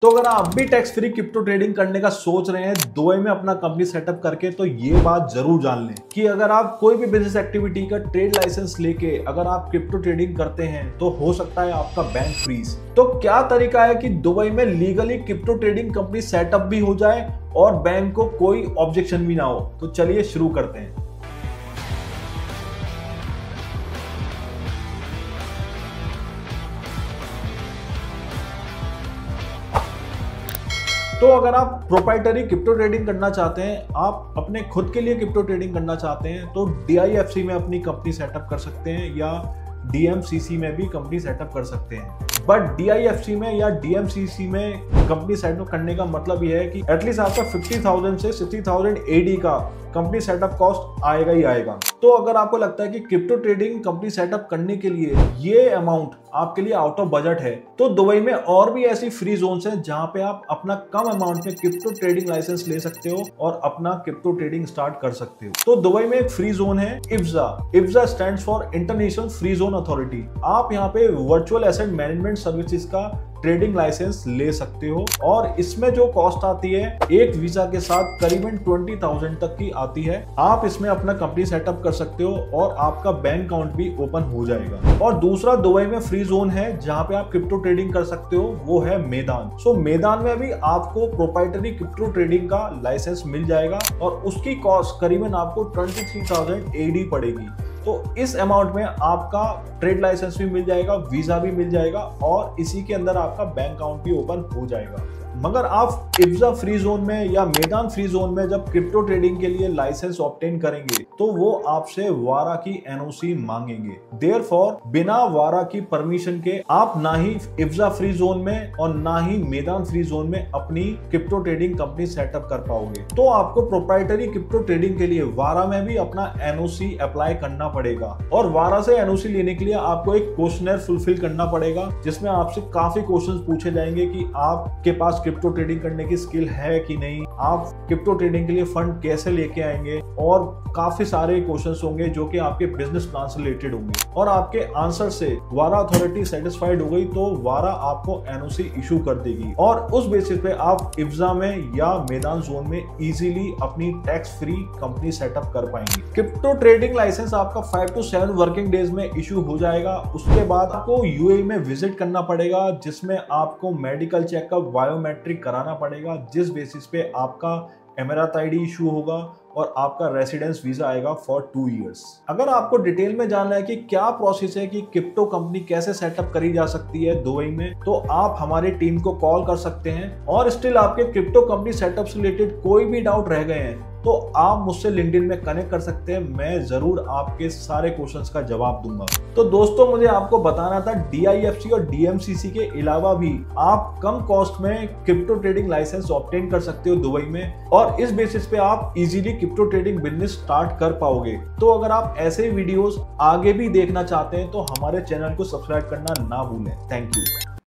तो अगर आप भी टैक्स फ्री क्रिप्टो ट्रेडिंग करने का सोच रहे हैं दुबई में अपना कंपनी सेटअप करके, तो ये बात जरूर जान लें कि अगर आप कोई भी बिजनेस एक्टिविटी का ट्रेड लाइसेंस लेके अगर आप क्रिप्टो ट्रेडिंग करते हैं तो हो सकता है आपका बैंक फ्रीज। तो क्या तरीका है कि दुबई में legally crypto trading company setup भी हो जाए और बैंक को कोई ऑब्जेक्शन भी ना हो। तो चलिए शुरू करते हैं। तो अगर आप प्रोप्राइटरी क्रिप्टो ट्रेडिंग करना चाहते हैं, आप अपने खुद के लिए क्रिप्टो ट्रेडिंग करना चाहते हैं, तो DIFC में अपनी कंपनी सेटअप कर सकते हैं या DMCC में भी कंपनी सेटअप कर सकते हैं। बट DIFC में या DMCC में कंपनी सेटअप करने का मतलब यह है कि एटलीस्ट आपका 50,000 से 60,000 AD का कंपनी सेटअप कॉस्ट आएगा ही आएगा। तो अगर आपको लगता है कि क्रिप्टो ट्रेडिंग कंपनी सेटअप करने के लिए ये अमाउंट आपके लिए आउट ऑफ बजट है, तो दुबई में और भी ऐसी फ्री जोन्स हैं जहां पे आप अपना कम अमाउंट में क्रिप्टो ट्रेडिंग लाइसेंस ले सकते हो और अपना क्रिप्टो ट्रेडिंग स्टार्ट कर सकते हो। तो दुबई में एक फ्री जोन है IFZA stands for international free zone authority. आप यहाँ पे वर्चुअल एसेट मैनेजमेंट सर्विसेज का ट्रेडिंग लाइसेंस ले सकते हो और इसमें जो कॉस्ट आती है एक वीजा के साथ करीबन 20,000 तक की आती है। आप इसमें अपना कंपनी सेटअप कर सकते हो और आपका बैंक अकाउंट भी ओपन हो जाएगा। और दूसरा दुबई में फ्री जोन है जहां पे आप क्रिप्टो ट्रेडिंग कर सकते हो, वो है मैदान। सो मैदान में भी आपको प्रोप्राइटरी क्रिप्टो ट्रेडिंग का लाइसेंस मिल जाएगा और उसकी कॉस्ट करीबन आपको 23,000 AD पड़ेगी। तो इस अमाउंट में आपका ट्रेड लाइसेंस भी मिल जाएगा, वीजा भी मिल जाएगा और इसी के अंदर आपका बैंक अकाउंट भी ओपन हो जाएगा। मगर आप IFZA फ्री जोन में या मैदान फ्री जोन में जब क्रिप्टो ट्रेडिंग के लिए लाइसेंस ऑब्टेन करेंगे तो वो आपसे वारा की NOC मांगेंगे। देयरफॉर बिना वारा की परमिशन के आप ना ही IFZA फ्री जोन में और ना ही मैदान फ्री जोन में अपनी क्रिप्टो ट्रेडिंग कंपनी सेटअप कर पाओगे। तो आपको प्रोप्राइटरी क्रिप्टो ट्रेडिंग के लिए वारा में भी अपना NOC अप्लाई करना पड़ेगा और वारा से NOC लेने के लिए आपको एक क्वेश्चनर फुलफिल करना पड़ेगा जिसमें आपसे काफी क्वेश्चंस पूछे जाएंगे कि आपके पास क्रिप्टो ट्रेडिंग करने की स्किल है कि नहीं, आप क्रिप्टो ट्रेडिंग के लिए फंड कैसे लेके आएंगे और काफी सारे क्वेश्चंस होंगे जो कि आपके बिजनेस प्लान से रिलेटेड होंगे। और आपके आंसर से वारा अथॉरिटी सेटिस्फाइड हो गई तो वारा आपको NOC इशू कर देगी और उस बेसिस पे आप IFZA में या मैदान जोन में इजीली अपनी टैक्स फ्री कंपनी सेटअप कर पाएंगे। क्रिप्टो ट्रेडिंग लाइसेंस आपका 5 to 7 वर्किंग डेज में इशू हो जाएगा। उसके बाद आपको UAE में विजिट करना पड़ेगा जिसमें आपको मेडिकल चेकअप, बायोमेट्रिक कराना पड़ेगा, जिस बेसिस पे आपका एमिरात ID इशू होगा और आपका रेसिडेंस वीजा आएगा फॉर 2 years। अगर आपको डिटेल में जानना है कि क्या प्रोसेस है कि क्रिप्टो कंपनी कैसे सेटअप करी जा सकती है दुबई में, तो आप हमारी टीम को कॉल कर सकते हैं। और स्टिल आपके क्रिप्टो कंपनी सेटअप से रिलेटेड कोई भी डाउट रह गए हैं तो आप मुझसे लिंक्डइन में कनेक्ट कर सकते हैं। मैं जरूर आपके सारे क्वेश्चंस का जवाब दूंगा। तो दोस्तों, मुझे आपको बताना था DIFC और DMCC के अलावा भी आप कम कॉस्ट में क्रिप्टो ट्रेडिंग लाइसेंस ऑब्टेन कर सकते हो दुबई में और इस बेसिस पे आप easily crypto trading business start कर पाओगे। तो अगर आप ऐसे वीडियोस आगे भी देखना चाहते हैं तो हमारे चैनल को सब्सक्राइब करना ना भूलें। Thank you.